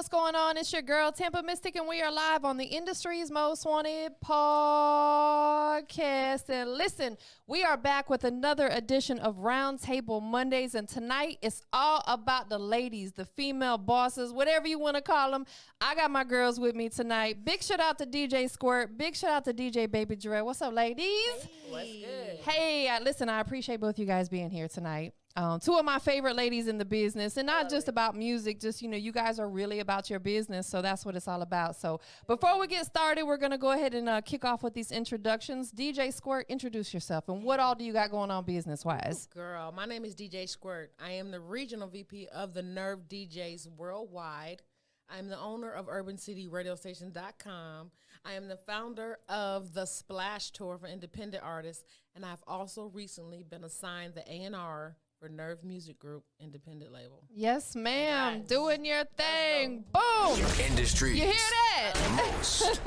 what's going on? It's your girl, TampaMystic, and we are live on the industry's most wanted podcast. And listen, we are back with another edition of Roundtable Mondays, and tonight it's all about the ladies, the female bosses, whatever you want to call them. I got my girls with me tonight. Big shout out to DJ Squirt. Big shout out to DJ Baby Drea. What's up, ladies? Hey. What's good? Hey, listen, I appreciate both you guys being here tonight. Two of my favorite ladies in the business, and not just about music, just, you know, you guys are really about your business, so that's what it's all about. So before we get started, we're going to go ahead and kick off with these introductions. DJ Squirt, introduce yourself, and what all do you got going on business-wise? Girl, my name is DJ Squirt. I am the regional VP of the Nerve DJs Worldwide. I'm the owner of UrbanCityRadioStation.com. I am the founder of the Splash Tour for independent artists, and I've also recently been assigned the A&R for Nerve Music Group independent label. Yes, ma'am. Nice. Doing your thing. Boom. Industry. You hear that? Most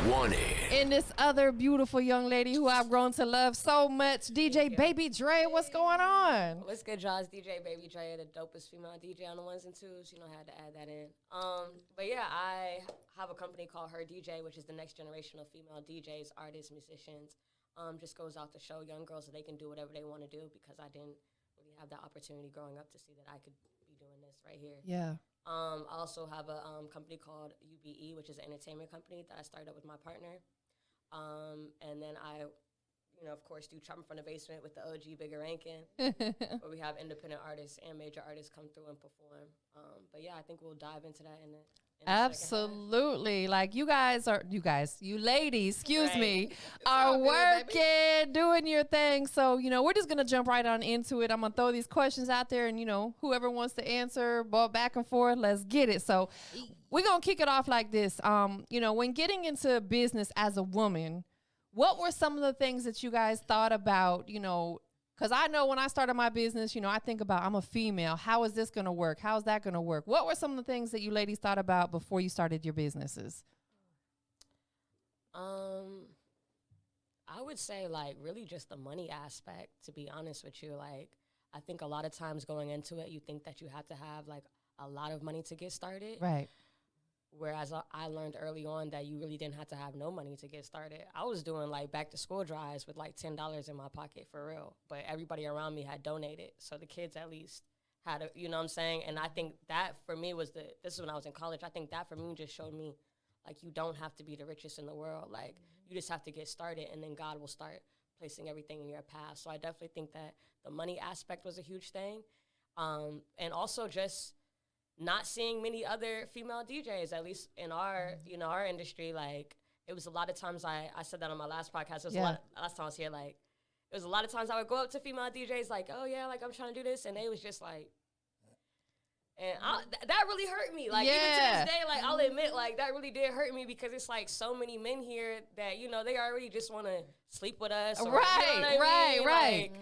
wanted. And this other beautiful young lady who I've grown to love so much, DJ Baby Drea. What's going on? What's good, y'all? It's DJ Baby Drea, the dopest female DJ on the ones and twos. You know, I had to add that in. But yeah, I have a company called Her DJ, which is the next generation of female DJs, artists, musicians. Just goes out to show young girls that they can do whatever they want to do, because I didn't really have that opportunity growing up to see that I could be doing this right here. Yeah. I also have a company called UBE, which is an entertainment company that I started up with my partner. And then I, you know, of course, do Chopping from the Basement with the OG Bigger Rankin, where we have independent artists and major artists come through and perform. But yeah, I think we'll dive into that in absolutely. Like you ladies, excuse me, are working, doing your thing. So, you know, we're just going to jump right on into it. I'm going to throw these questions out there, and, you know, whoever wants to answer, ball back and forth, let's get it. So we're going to kick it off like this. You know, when getting into business as a woman, what were some of the things that you guys thought about, you know, because I know when I started my business, you know, I think about, I'm a female. How is this going to work? How's that going to work? What were some of the things that you ladies thought about before you started your businesses? I would say, like, really just the money aspect, to be honest with you. Like, I think a lot of times going into it, you think that you have to have, like, a lot of money to get started. Right. Whereas I learned early on that you really didn't have to have no money to get started. I was doing, like, back-to-school drives with, like, $10 in my pocket for real. But everybody around me had donated. So the kids at least had you know what I'm saying? And I think that for me was this is when I was in college. I think that for me just showed me, like, you don't have to be the richest in the world. Like, you just have to get started, and then God will start placing everything in your path. So I definitely think that the money aspect was a huge thing. And also just not seeing many other female DJs, at least in our, you know, our industry. Like, it was a lot of times, I said that on my last podcast, it was last time I was here, like, it was a lot of times I would go up to female DJs, like, oh yeah, like, I'm trying to do this, and they was just like, and that really hurt me. Like, even to this day, like, I'll admit, like, that really did hurt me, because it's like so many men here that, you know, they already just want to sleep with us. Or, right, you know what I mean? Right. Like,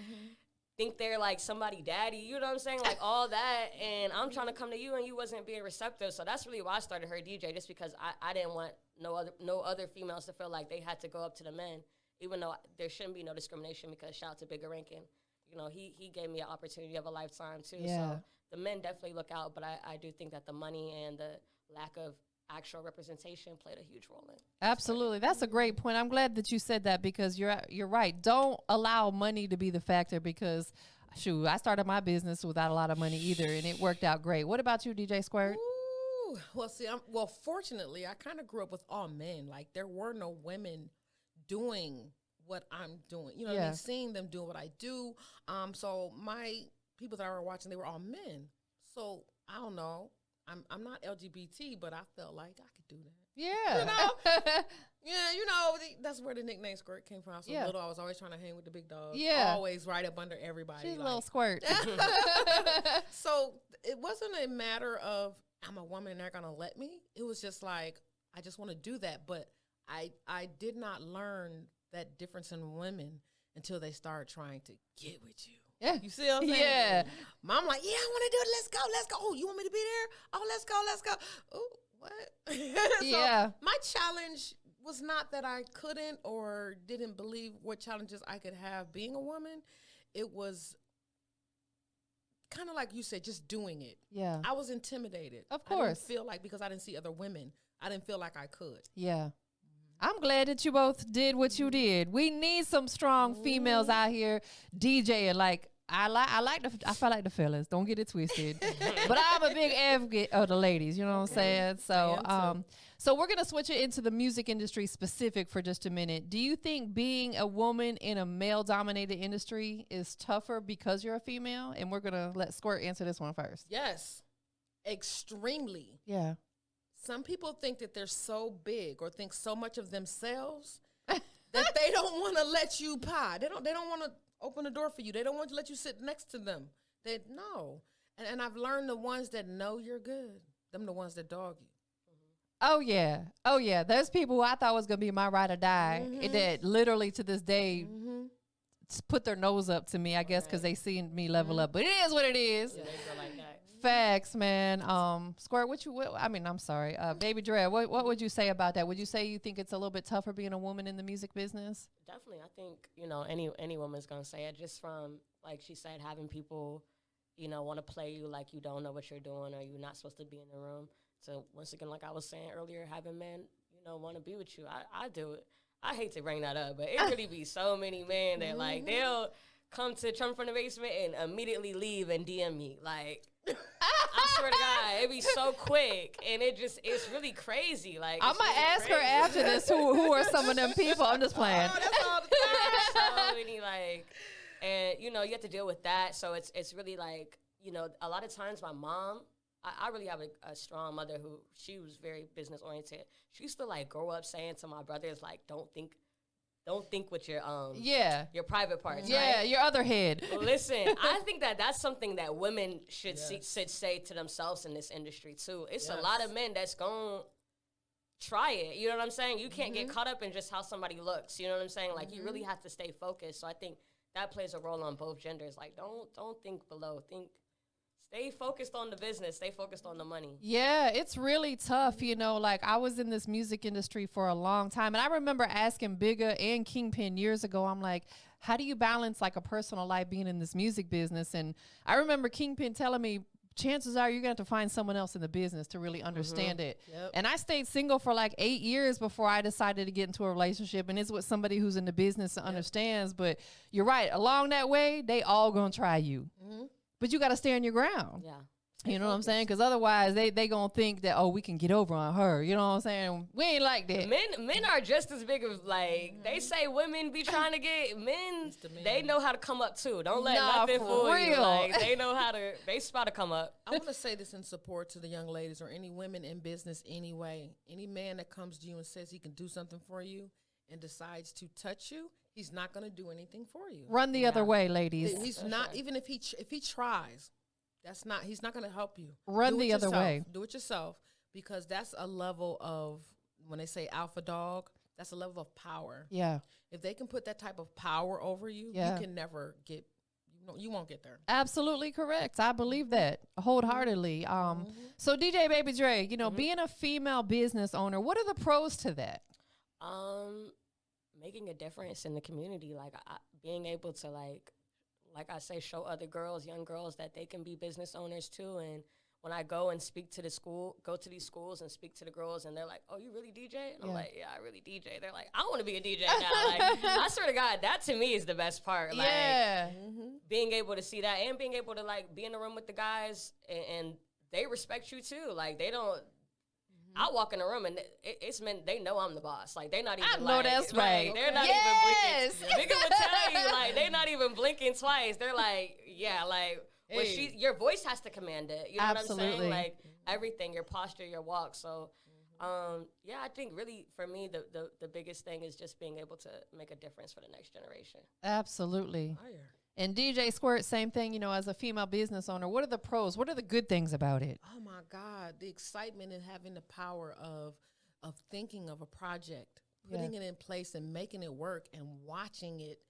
think they're like somebody daddy, you know what I'm saying? Like, all that, and I'm trying to come to you and you wasn't being receptive. So that's really why I started Her DJ, just because I didn't want no other females to feel like they had to go up to the men, even though there shouldn't be no discrimination, because shout out to Bigger Rankin. You know, he gave me an opportunity of a lifetime too. Yeah. So the men definitely look out, but I do think that the money and the lack of actual representation played a huge role in it. Absolutely. That's a great point. I'm glad that you said that, because you're right. Don't allow money to be the factor, because shoot, I started my business without a lot of money either, and it worked out great. What about you, DJ Squirt? Ooh, well, see, fortunately, I kind of grew up with all men. Like, there were no women doing what I'm doing. You know what I mean? Seeing them do what I do. So my people that I were watching, they were all men. So I don't know. I'm not LGBT, but I felt like I could do that. Yeah. You know? Yeah, you know, that's where the nickname Squirt came from. I was so little, I was always trying to hang with the big dogs. Yeah. Always right up under everybody. She's a little squirt. So it wasn't a matter of, I'm a woman and they're going to let me. It was just like, I just want to do that. But I did not learn that difference in women until they started trying to get with you. Yeah. You see what I'm saying? Yeah. Mom like, yeah, I want to do it. Let's go. Oh, you want me to be there? Oh, let's go. Oh, what? So my challenge was not that I couldn't or didn't believe what challenges I could have being a woman. It was kind of like you said, just doing it. Yeah. I was intimidated. Of I didn't course. feel like, because I didn't see other women, I didn't feel like I could. Yeah. I'm glad that you both did what you did. We need some strong females out here DJing. Like, I feel like the fellas. Don't get it twisted. But I'm a big advocate of the ladies. You know what I'm saying? So, so we're gonna switch it into the music industry specific for just a minute. Do you think being a woman in a male-dominated industry is tougher because you're a female? And we're gonna let Squirt answer this one first. Yes, extremely. Yeah. Some people think that they're so big or think so much of themselves that they don't want to let you pie. They don't want to open the door for you. They don't want to let you sit next to them. They no. And I've learned the ones that know you're good, them the ones that dog you. Oh yeah. Oh yeah. There's people who I thought was gonna be my ride or die that literally to this day put their nose up to me, I guess, because they seen me level up. But it is what it is. Yeah, they go like that. Facts, man. Squirt, I'm sorry. Baby Drea, what would you say about that? Would you say you think it's a little bit tougher being a woman in the music business? Definitely. I think, any woman's going to say it, just from, like she said, having people, want to play you like you don't know what you're doing or you're not supposed to be in the room. So once again, like I was saying earlier, having men, want to be with you. I do it. I hate to bring that up, but it really be so many men that, like, they'll come to Trump from the basement and immediately leave and DM me. Like, I swear to God, it be so quick, and it's really crazy. Like, I'm gonna ask her after this who are some of them people. I'm just playing. Oh, that's all the time. So many, like, and you have to deal with that. So it's really like, a lot of times my mom, I really have a strong mother who, she was very business oriented. She used to like grow up saying to my brothers, like, don't think with your your private parts. Yeah, right? your other head. Listen, I think that's something that women should say to themselves in this industry too. It's a lot of men that's going to try it. You know what I'm saying? You can't get caught up in just how somebody looks. You know what I'm saying? Like, you really have to stay focused. So I think that plays a role on both genders. Like, don't think below. Stay focused on the business. Stay focused on the money. Yeah, it's really tough. Like, I was in this music industry for a long time. And I remember asking Bigga and Kingpin years ago, I'm like, how do you balance like a personal life being in this music business? And I remember Kingpin telling me, chances are you're going to have to find someone else in the business to really understand it. Yep. And I stayed single for like 8 years before I decided to get into a relationship. And it's with somebody who's in the business and understands. But you're right. Along that way, they all going to try you. But you got to stay on your ground. Yeah. You know what I'm saying? Because otherwise, they going to think that, we can get over on her. You know what I'm saying? We ain't like that. Men are just as big of, like, they say women be trying to get men. They know how to come up, too. Don't let nothing fool you. Like, they know how to, they spot to come up. I want to say this in support to the young ladies or any women in business anyway. Any man that comes to you and says he can do something for you and decides to touch you, he's not going to do anything for you. Run the other way, ladies. He's not, even if he tries, he's not going to help you. Run the other way. Do it yourself, because that's a level of, when they say alpha dog, that's a level of power. Yeah. If they can put that type of power over you, you can never get, you won't get there. Absolutely correct. I believe that wholeheartedly. So DJ Baby Dre, being a female business owner, what are the pros to that? Making a difference in the community, like being able to like I say, show other girls, young girls, that they can be business owners too. And when I go and go to these schools and speak to the girls, and they're like, "Oh, you really DJ?" And I'm like, "Yeah, I really DJ." They're like, "I want to be a DJ now." Like, I swear to God, that to me is the best part. Like, being able to see that and being able to like be in the room with the guys and they respect you too. Like, they don't. I walk in the room and it's meant they know I'm the boss. Like, they're not even. I know that's right. They're not even blinking. Nigga would tell you, like, they're not even blinking twice. They're like, yeah, like, your voice has to command it. You know what I'm saying? Like, everything, your posture, your walk. So, I think really for me the biggest thing is just being able to make a difference for the next generation. Absolutely. And DJ Squirt, same thing, as a female business owner, what are the pros? What are the good things about it? Oh my God, the excitement in having the power of thinking of a project, putting it in place and making it work and watching it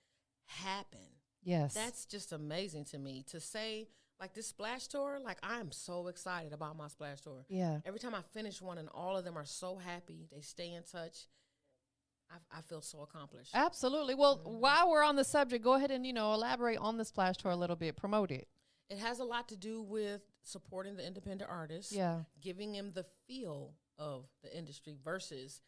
happen. Yes. That's just amazing to me. To say, like, this splash tour, like, I'm so excited about my splash tour. Yeah. Every time I finish one and all of them are so happy, they stay in touch, I feel so accomplished. Absolutely. Well, while we're on the subject, go ahead and, elaborate on the splash tour a little bit, promote it. It has a lot to do with supporting the independent artists, giving them the feel of the industry versus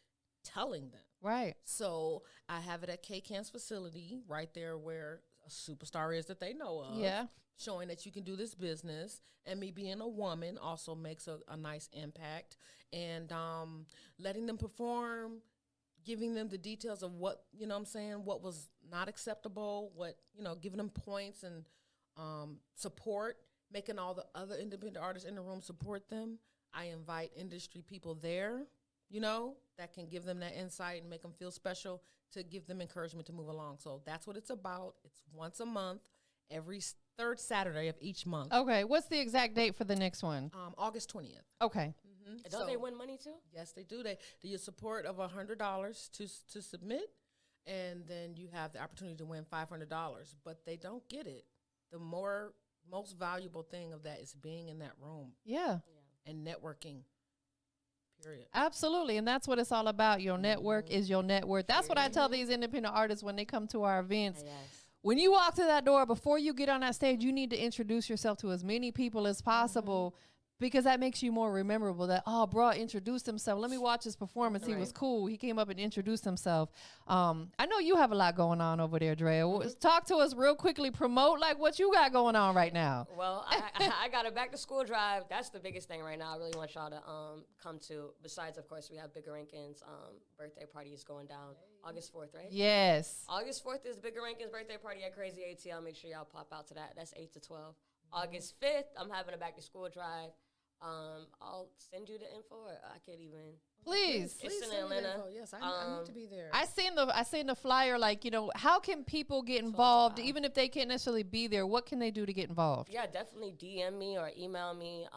telling them. Right. So I have it at K-Can's facility right there where a superstar is that they know of. Yeah. Showing that you can do this business. And me being a woman also makes a nice impact. And letting them perform, giving them the details of what, you know what I'm saying, what was not acceptable, what, you know, giving them points and support, making all the other independent artists in the room support them. I invite industry people there, you know, that can give them that insight and make them feel special, to give them encouragement to move along. So that's what it's about. It's once a month, every third Saturday of each month. Okay. What's the exact date for the next one? August 20th. Okay. Don't they win money too? Yes, they do. They do your support of $100 to submit, and then you have the opportunity to win $500. But they don't get it. The most valuable thing of that is being in that room. Yeah. And networking. Period. Absolutely. And that's what it's all about. Your network is your net worth. That's what I tell these independent artists when they come to our events. Yes. When you walk through that door, before you get on that stage, you need to introduce yourself to as many people as possible, because that makes you more memorable. That, oh, bro introduced himself. Let me watch his performance. He was cool. He came up and introduced himself. I know you have a lot going on over there, Drea. Talk to us real quickly. Promote like what you got going on right now. Well, I got a back to school drive. That's the biggest thing right now. I really want y'all to come to. Besides, of course, we have Bigger Rankin's birthday party is going down August 4th, right? Yes. August 4th is Bigger Rankin's birthday party at Crazy ATL. Make sure y'all pop out to that. That's 8 to 12. August 5th, I'm having a back to school drive. I'll send you the info, or I can't even. Please. Please It's in Atlanta. Yes, I need to be there. I seen the flyer. Like, you know, how can people get involved, even if they can't necessarily be there? What can they do to get involved? Yeah, definitely DM me or email me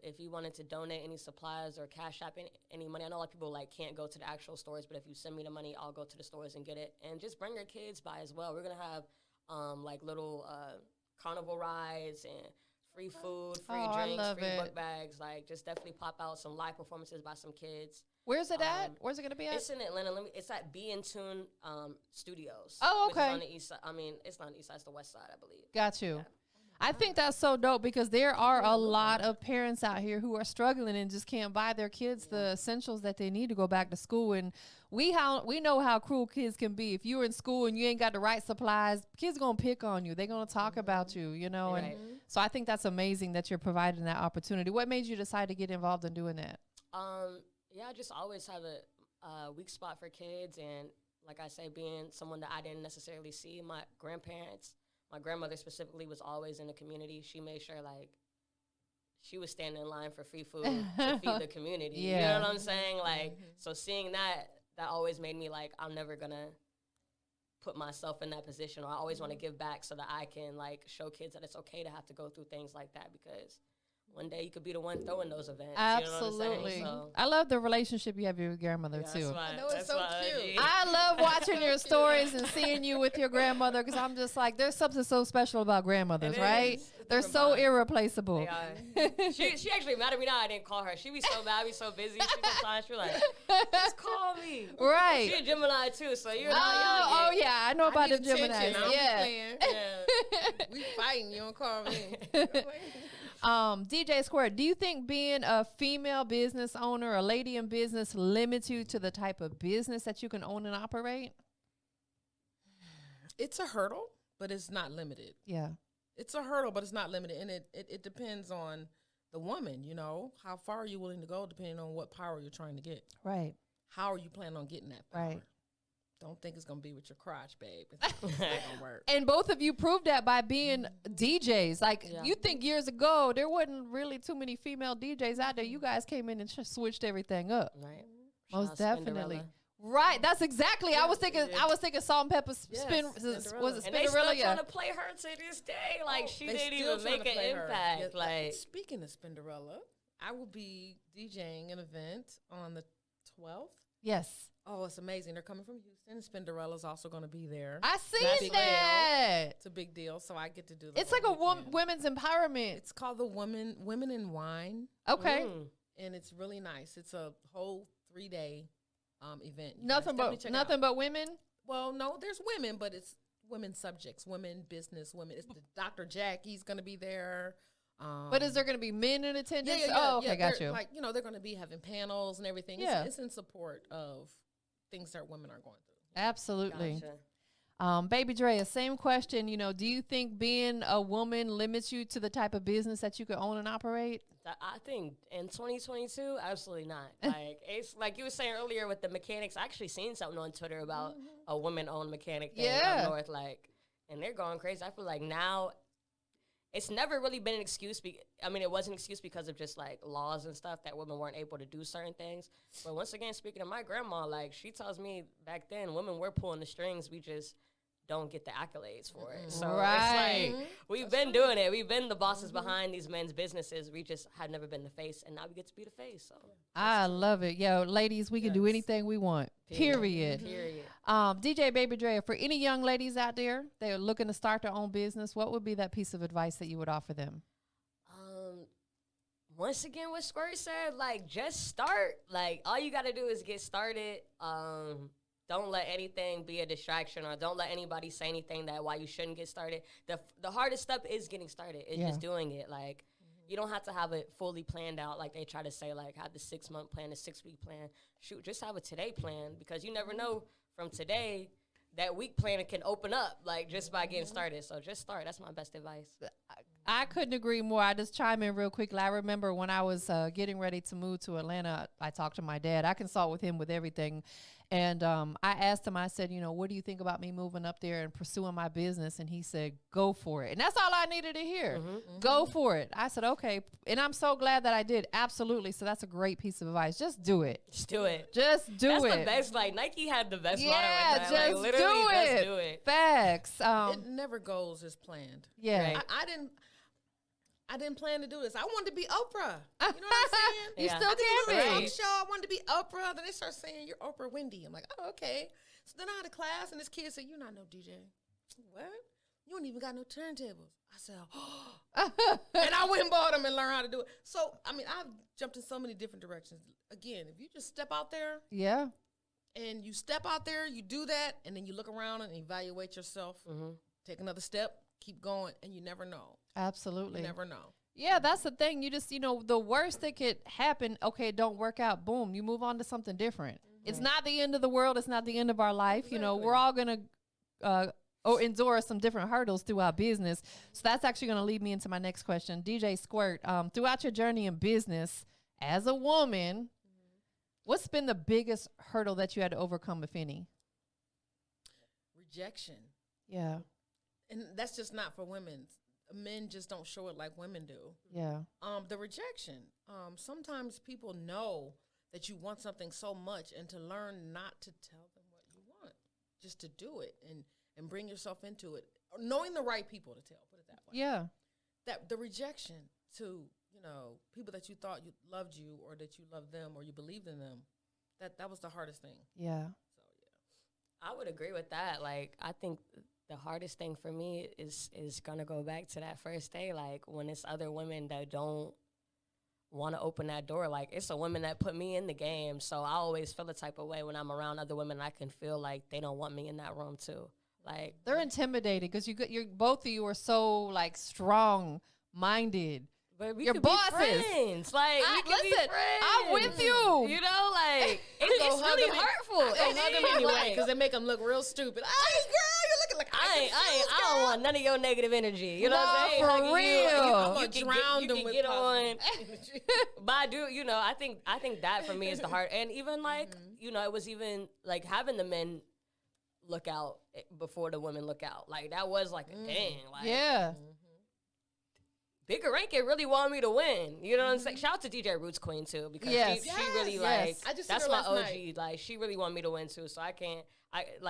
if you wanted to donate any supplies or cash app any money. I know a lot of people like can't go to the actual stores, but if you send me the money, I'll go to the stores and get it. And just bring your kids by as well. We're gonna have like little carnival rides and free food, free drinks, free book bags. Like, just definitely pop out some live performances by some kids. Where's it at? Where's it going to be at? It's in Atlanta. It's at Be In Tune Studios. Oh, okay. Which is on the east side. I mean, it's not on the east side. It's the west side, I believe. Got you. Yeah. I think that's so dope, because there are a lot of parents out here who are struggling and just can't buy their kids the essentials that they need to go back to school. And we know how cruel kids can be. If you're in school and you ain't got the right supplies, kids going to pick on you. They're going to talk about you, you know. Right. And so I think that's amazing that you're providing that opportunity. What made you decide to get involved in doing that? Yeah, I just always have a weak spot for kids. And like I say, being someone that I didn't necessarily see, my grandmother specifically was always in the community. She made sure, like, she was standing in line for free food to feed the community. You know what I'm saying? Like, so seeing that always made me like, I'm never going to put myself in that position, or I always want to give back so that I can, like, show kids that it's okay to have to go through things like that, because one day you could be the one throwing those events. Absolutely. You know what I'm saying? So, I love the relationship you have with your grandmother, too. I know, it's so cute. I love watching your stories and seeing you with your grandmother, because I'm just like, there's something so special about grandmothers, right? They're so irreplaceable. They are. She actually mad at me now I didn't call her. She be so bad, be so busy. She like, just call me. Right. She a Gemini too, so you're Oh yeah, I know about the Gemini. Yeah. We fighting, you don't call me. DJ Squirt, do you think being a female business owner, a lady in business, limits you to the type of business that you can own and operate? It's a hurdle, but it's not limited. Yeah. It's a hurdle, but it's not limited. And it depends on the woman, you know. How far are you willing to go, depending on what power you're trying to get. Right. How are you planning on getting that power? Right. Don't think it's going to be with your crotch, babe. It's not going to work. And both of you proved that by being DJs. Like, you think years ago, there wasn't really too many female DJs out there. You guys came in and switched everything up. Right. Most definitely. Right. That's exactly. I was thinking Salt and Pepper Spin. Was it And Spinderella? they still trying to play her to this day. Like, she didn't even make an impact. Yes, like, speaking of Spinderella, I will be DJing an event on the 12th. Yes. Oh, it's amazing. They're coming from Houston. Spinderella's also going to be there. I seen that. It's a big deal, so I get to do that. It's like a women's empowerment. It's called the Women in Wine. Okay. And it's really nice. It's a whole 3-day event. Nothing but women? Well, no, there's women, but it's women subjects, women business, women. It's the Dr. Jack. He's going to be there. But is there going to be men in attendance? Yeah, Oh, okay, got you. Like, they're going to be having panels and everything. Yeah. It's in support of things that women are going through. Absolutely. Gotcha. Baby Drea, same question. Do you think being a woman limits you to the type of business that you could own and operate? I think in 2022, absolutely not. Like, it's like you were saying earlier with the mechanics. I actually seen something on Twitter about a woman-owned mechanic thing up north, like, and they're going crazy. I feel like now it's never really been an excuse. It was an excuse because of just like laws and stuff that women weren't able to do certain things. But once again, speaking of my grandma, like she tells me back then, women were pulling the strings. We just don't get the accolades for it. So it's like we've been doing it. We've been the bosses behind these men's businesses. We just had never been the face, and now we get to be the face. So I love it. Yo, ladies, we can do anything we want. Period. DJ Baby Drea, for any young ladies out there that are looking to start their own business, what would be that piece of advice that you would offer them? Once again, what Squirt said, like, just start. Like, all you got to do is get started. Don't let anything be a distraction, or don't let anybody say anything that why you shouldn't get started. The hardest step is getting started. It's just doing it. Like, you don't have to have it fully planned out like they try to say, like, have the 6-month plan, the 6-week plan. Shoot, just have a today plan, because you never know from today that week plan can open up, like, just by getting started. So just start. That's my best advice. I couldn't agree more. I just chime in real quickly. I remember when I was getting ready to move to Atlanta, I talked to my dad. I consult with him with everything. And I asked him, I said, what do you think about me moving up there and pursuing my business? And he said, go for it. And that's all I needed to hear. Go for it. I said, okay. And I'm so glad that I did. Absolutely. So that's a great piece of advice. Just do it. Just do it. Just do it. That's the best. Like, Nike had the best motto yeah, with that. just Like, literally, do it. just do it. Facts. It never goes as planned. Yeah. Right. I didn't plan to do this. I wanted to be Oprah. You know what I'm saying? You Yeah. still I did a can little be. talk show. I wanted to be Oprah. Then they start saying, you're Oprah Wendy. I'm like, oh, okay. So then I had a class, and this kid said, you're not no DJ. What? You don't even got no turntables. I said, oh. And I went and bought them and learned how to do it. So, I've jumped in so many different directions. Again, if you just step out there, Yeah. and you step out there, you do that, and then you look around and evaluate yourself, take another step, keep going, and you never know. Absolutely. You never know. Yeah, that's the thing. You just, the worst that could happen, okay, it don't work out, boom, you move on to something different. It's not the end of the world. It's not the end of our life. Exactly. We're all going to endure some different hurdles through our business. So that's actually going to lead me into my next question. DJ Squirt, throughout your journey in business as a woman, what's been the biggest hurdle that you had to overcome, if any? Rejection. Yeah. And that's just not for women. Men just don't show it like women do. Yeah. The rejection. Sometimes people know that you want something so much, and to learn not to tell them what you want, just to do it and bring yourself into it, knowing the right people to tell, put it that way. Yeah. That the rejection to, people that you thought you loved you, or that you loved them, or you believed in them, that was the hardest thing. Yeah. So, I would agree with that. Like, I think the hardest thing for me is gonna go back to that first day. Like, when it's other women that don't want to open that door. Like, it's a woman that put me in the game, so I always feel the type of way when I'm around other women. I can feel like they don't want me in that room too. Like, they're intimidated because you're both of you are so like strong minded. but we Your could bosses. be friends. Like, we could be Listen, friends. I'm with you. You know, like, it's hug really them hurtful. I hug them anyway, because they make them look real stupid. Hey, girl, you're looking like I don't want none of your negative energy. You know what I'm saying? for Like, real. I'm gonna can drown you them can with get on. positive But I do, I think that for me is the hard. And even like, it was even like having the men look out before the women look out. Like, that was like a thing. Like, Yeah. Bigger Rankin really wanted me to win. You know what I'm saying? Shout out to DJ Roots Queen too, because Yes. she really Yes. like, I just seen that's her my last OG. night. Like, she really wanted me to win too. So like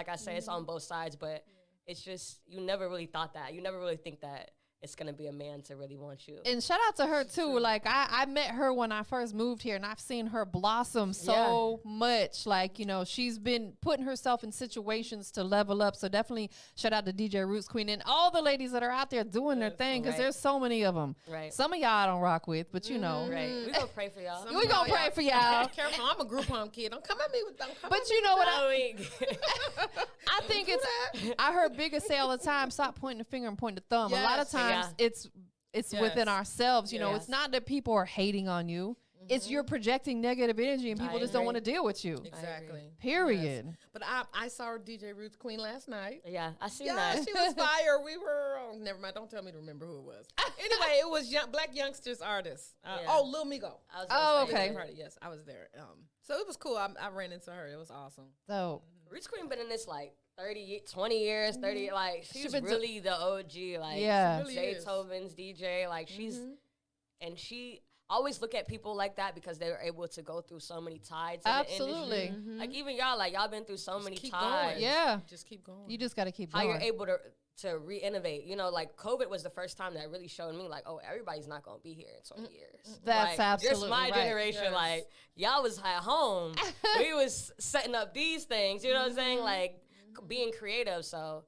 I say, it's on both sides, but it's just, you never really thought that. You never really think that it's gonna be a man to really want you. And shout out to her too. Like I met her when I first moved here, and I've seen her blossom so much. Like, you know, she's been putting herself in situations to level up. So definitely shout out to DJ Roots Queen and all the ladies that are out there doing their thing, because there's so many of them. Right. Some of y'all I don't rock with, but you know. Right. We gonna pray for y'all. We gonna pray for y'all. Careful, I'm a group home kid. Don't come at me with them. But you know what? I think that. I heard Bigger say all the time, stop pointing the finger and pointing the thumb. A lot of times it's within ourselves. You know, it's not that people are hating on you. It's you're projecting negative energy and people just don't want to deal with you. Exactly. Period. Yes. But I saw her DJ Roots Queen last night. Yeah, I seen that. She was fire. We were, never mind. Don't tell me to remember who it was. Anyway, it was Black Youngsters artists. Lil Migo. Okay. Yes, I was there. So it was cool. I ran into her. It was awesome. So Roots Queen been in this like 20 years, 30, like she's really the OG, like really Jay Tobin's DJ, like she's, and she always look at people like that because they were able to go through so many tides in the industry. Like even y'all been through so many tides. Going. Yeah. Just keep going. You just got to keep going. How you're able to re-innovate. You know, like COVID was the first time that really showed me like, oh, everybody's not going to be here in 20 years. That's like, absolutely just my generation, like y'all was at home. We was setting up these things, you know what I'm saying? Like being creative, so.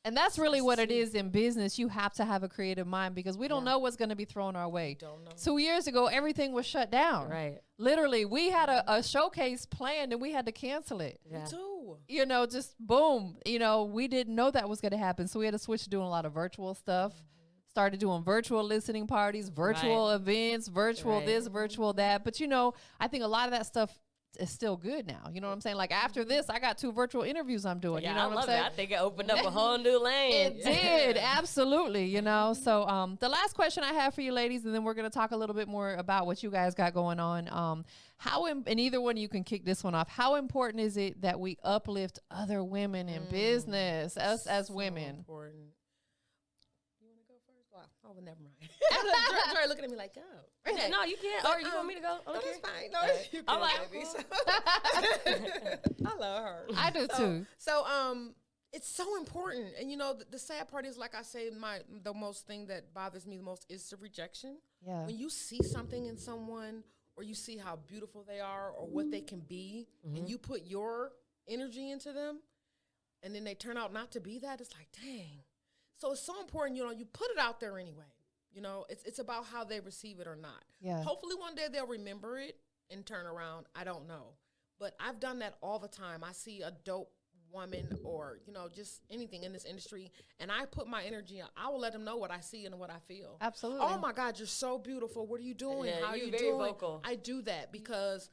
And that's really what it is in business. You have to have a creative mind because we don't know what's going to be thrown our way. Don't know. 2 years ago, everything was shut down. Right. Literally, we had a showcase planned and we had to cancel it. Yeah. Me too. You know, just boom. You know, we didn't know that was going to happen. So we had to switch to doing a lot of virtual stuff. Started doing virtual listening parties, virtual events, virtual this, virtual that. But, you know, I think a lot of that stuff is still good now. You know what I'm saying? Like after this, I got 2 virtual interviews I'm doing. Yeah, you know what I'm saying? I think it opened up a whole new lane. It did, absolutely. You know, so the last question I have for you ladies, and then we're going to talk a little bit more about what you guys got going on. And either one, you can kick this one off. How important is it that we uplift other women in business, us as women? Important. You want to go first? Wow. Oh, well, never mind. Drea looking at me like, go. Yeah, no, you can't. Or you want me to go? No, that's fine. No, you I'm can, like, baby. I love her. I do too. So, it's so important. And you know, the sad part is, like I say, the most thing that bothers me the most is the rejection. Yeah. When you see something in someone, or you see how beautiful they are, or what they can be, and you put your energy into them, and then they turn out not to be that, it's like, dang. So it's so important, you know, you put it out there anyway. You know, it's about how they receive it or not. Yeah. Hopefully one day they'll remember it and turn around. I don't know. But I've done that all the time. I see a dope woman or, you know, just anything in this industry, and I put my energy in. I will let them know what I see and what I feel. Absolutely. Oh, my God, you're so beautiful. What are you doing? Yeah, How are you very doing? vocal. I do that because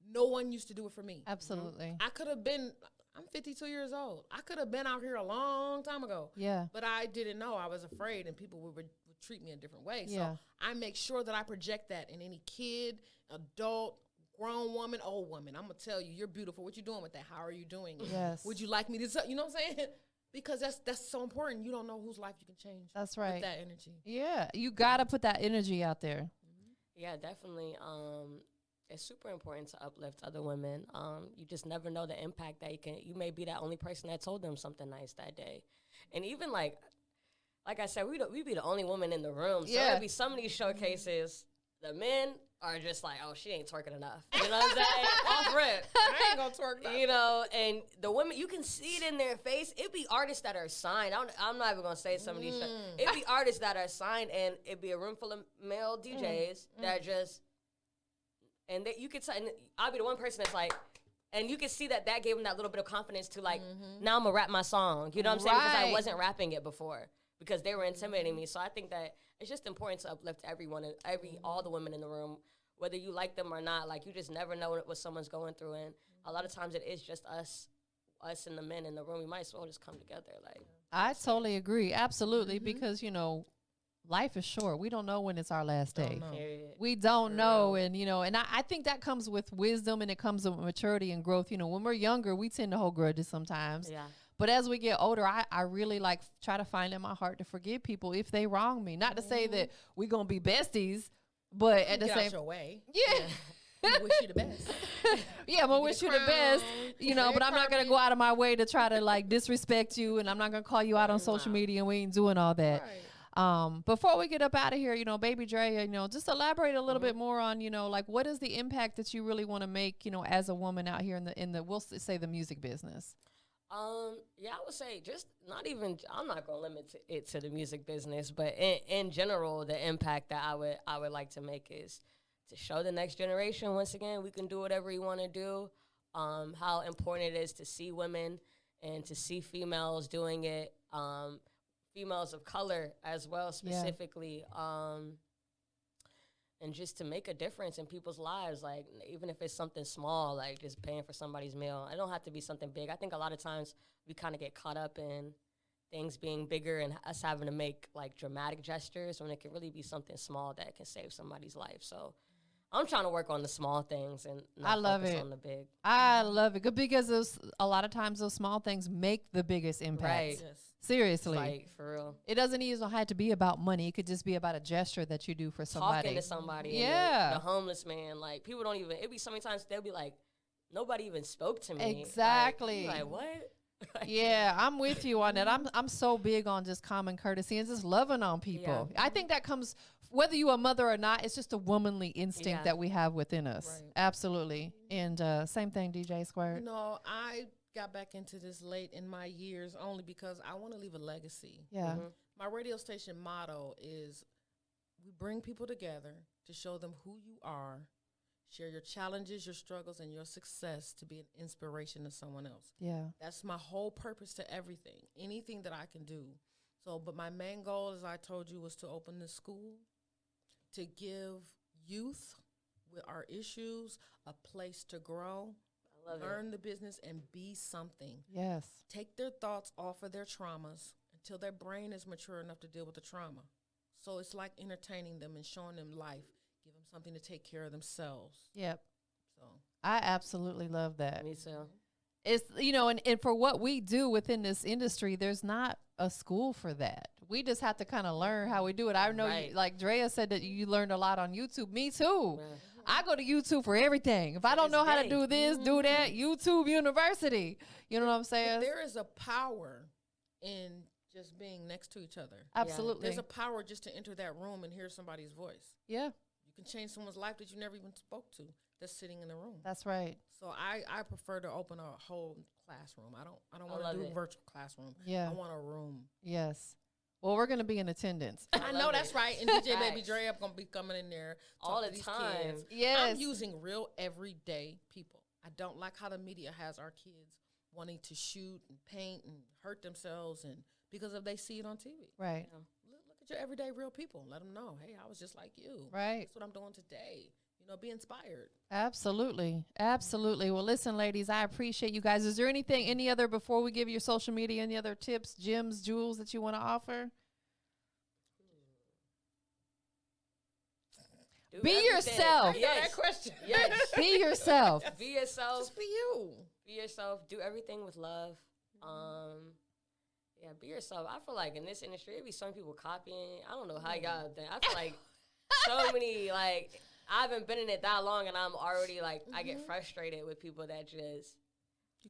no one used to do it for me. Absolutely. I could have been, I'm 52 years old. I could have been out here a long time ago. Yeah. But I didn't know. I was afraid, and people would treat me a different way. Yeah. So I make sure that I project that in any kid, adult, grown woman, old woman. I'm going to tell you, you're beautiful. What you doing with that? How are you doing it? Yes. Would you like me to, you know what I'm saying? Because that's so important. You don't know whose life you can change. That's right. With that energy. Yeah. You got to put that energy out there. Yeah, definitely. It's super important to uplift other women. You just never know the impact that you may be that only person that told them something nice that day. And even like I said, we be the only woman in the room. So there'll be some of these showcases, the men are just like, oh, she ain't twerking enough. You know what I'm saying? Off rip. I ain't gonna twerk enough. You know, and the women, you can see it in their face. It be artists that are signed. I'm not even gonna say some of these shows. It be artists that are signed, and it be a room full of male DJs that just, and you could tell, and I'll be the one person that's like, and you can see that gave them that little bit of confidence to like, now I'm gonna rap my song. You know what I'm saying? Because I wasn't rapping it before. Because they were intimidating me. So I think that it's just important to uplift everyone, all the women in the room, whether you like them or not. Like, you just never know what someone's going through. And a lot of times it is just us and the men in the room. We might as well just come together. Like, I totally agree. Absolutely. Because, you know, life is short. We don't know when it's our last day. We don't know. And, you know, and I think that comes with wisdom, and it comes with maturity and growth. You know, when we're younger, we tend to hold grudges sometimes. Yeah. But as we get older, I really like try to find in my heart to forgive people if they wrong me. Not to say that we're going to be besties, but at the same your way. Yeah. I wish you the best. Yeah, I'm going to wish you the best, you know, but I'm not going to go out of my way to try to like disrespect you, and I'm not going to call you out on social media, and we ain't doing all that. Before we get up out of here, you know, Baby Drea, you know, just elaborate a little bit more on, you know, like what is the impact that you really want to make, you know, as a woman out here in the we'll say the music business. Yeah, I would say just not even. I'm not gonna limit it to the music business, but in general, the impact that I would like to make is to show the next generation. Once again, we can do whatever we want to do. How important it is to see women and to see females doing it. Females of color as well, specifically. And just to make a difference in people's lives, like even if it's something small, like just paying for somebody's meal. It don't have to be something big. I think a lot of times we kind of get caught up in things being bigger and us having to make like dramatic gestures when it can really be something small that can save somebody's life. So I'm trying to work on the small things and not focus on the big. I love it because a lot of times those small things make the biggest impact. Right. Yes. Seriously. Like, for real. It doesn't even have to be about money. It could just be about a gesture that you do for somebody. Talking to somebody. Yeah. The homeless man. Like, people don't even, it'd be so many times they'll be like, nobody even spoke to me. Exactly. Like what? Yeah, I'm with you on that. I'm so big on just common courtesy and just loving on people. Yeah. I think that comes, whether you a mother or not, it's just a womanly instinct that we have within us. Right. Absolutely. And same thing, DJ Squirt. You know, I got back into this late in my years only because I want to leave a legacy. Yeah. My radio station motto is we bring people together to show them who you are, share your challenges, your struggles, and your success to be an inspiration to someone else. Yeah. That's my whole purpose to everything, anything that I can do. So, but my main goal, as I told you, was to open this school to give youth with our issues a place to grow, learn the business, and be something. Yes. Take their thoughts off of their traumas until their brain is mature enough to deal with the trauma. So it's like entertaining them and showing them life, give them something to take care of themselves. Yep. So I absolutely love that. Me too. It's, you know, and for what we do within this industry, there's not a school for that. We just have to kind of learn how we do it. I know, you, like Drea said that you learned a lot on YouTube. Me too. Yeah. I go to YouTube for everything. If I don't know how to do this, do that, YouTube University. You know what I'm saying? But there is a power in just being next to each other. Absolutely. There's a power just to enter that room and hear somebody's voice. Yeah. You can change someone's life that you never even spoke to that's sitting in the room. That's right. So I prefer to open a whole classroom. I don't want to do virtual classroom. Yeah. I want a room. Yes. Well, we're going to be in attendance. I know that's right. And DJ Baby Drea, I'm going to be coming in there all the these time. Kids. Yes. I'm using real everyday people. I don't like how the media has our kids wanting to shoot and paint and hurt themselves and because of they see it on TV. Right. Look at your everyday real people. Let them know, hey, I was just like you. Right. That's what I'm doing today. You know, be inspired. Absolutely. Absolutely. Well, listen, ladies, I appreciate you guys. Is there any other, before we give your social media, any other tips, gems, jewels that you want to offer? Be yourself. Yes. That question. Yes. Be yourself. Be yourself. Just be you. Be yourself. Do everything with love. Yeah, be yourself. I feel like in this industry, it be some people copying. I don't know how y'all think. I feel like so many, like, I haven't been in it that long, and I'm already, like, I get frustrated with people that just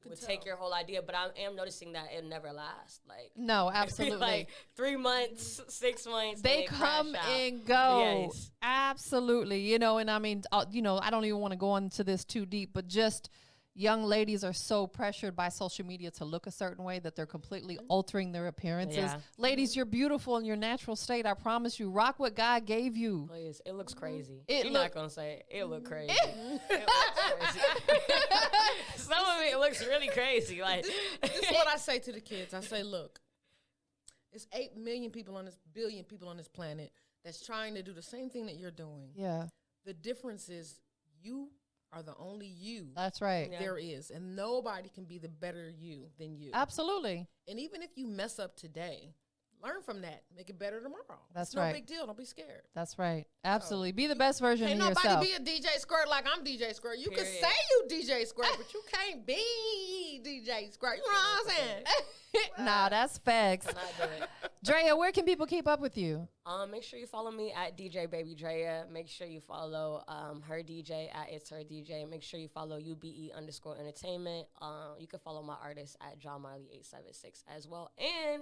would take your whole idea. But I am noticing that it never lasts. Like, No, absolutely. like 3 months, 6 months. They come and go. Yes. Absolutely. You know, and I mean, you know, I don't even want to go into this too deep, but just young ladies are so pressured by social media to look a certain way that they're completely altering their appearances. Yeah. Ladies, you're beautiful in your natural state. I promise you. Rock what God gave you. Please, it looks crazy. It You're not going to say it. It look crazy. It looks crazy. Some of it looks really crazy. Like, This is what I say to the kids. I say, look, it's 8 million people on this, billion people on this planet that's trying to do the same thing that you're doing. Yeah, The difference is you are the only you that's right. Yeah. there is. And nobody can be the better you than you. Absolutely. And even if you mess up today, learn from that. Make it better tomorrow. That's it's no right. big deal. Don't be scared. That's right. Absolutely. Be the best version Can't of nobody yourself. be a DJ Squirt like I'm DJ Squirt. You can Period. say you DJ Squirt, but you can't be DJ Squirt. You know what I'm saying? Nah, that's facts. not do it. Drea, where can people keep up with you? Make sure you follow me at DJ Baby Drea. Make sure you follow her DJ at It's Her DJ. Make sure you follow UBE_entertainment. You can follow my artist at John Marley 876 as well. And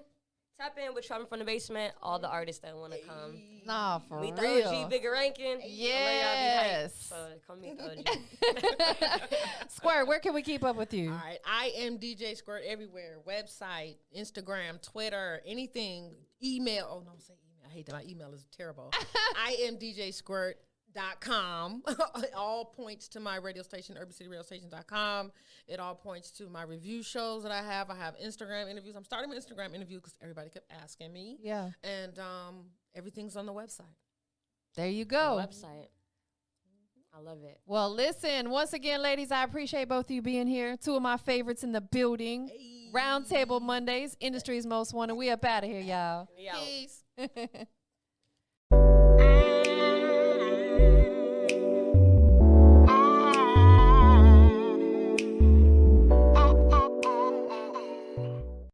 Tap in with Trouble from the Basement. All the artists that want to come. Nah, for Meet the real. OG, Bigger Rankin. Yes. So come meet the OG. Squirt, where can we keep up with you? All right. I am DJ Squirt everywhere. Website, Instagram, Twitter, anything. Email. Oh, no, say email. I hate that. My email is terrible. I am DJ Squirt.com. It all points to my radio station, urbancityradiostation.com. It all points to my review shows that I have. I have Instagram interviews. I'm starting my Instagram interview because everybody kept asking me. Yeah. And everything's on the website. There you go. Website. I love it. Well, listen, once again, ladies, I appreciate both of you being here. Two of my favorites in the building. Roundtable Mondays, Industry's Most Wanted. We up out of here, y'all. We out. Peace.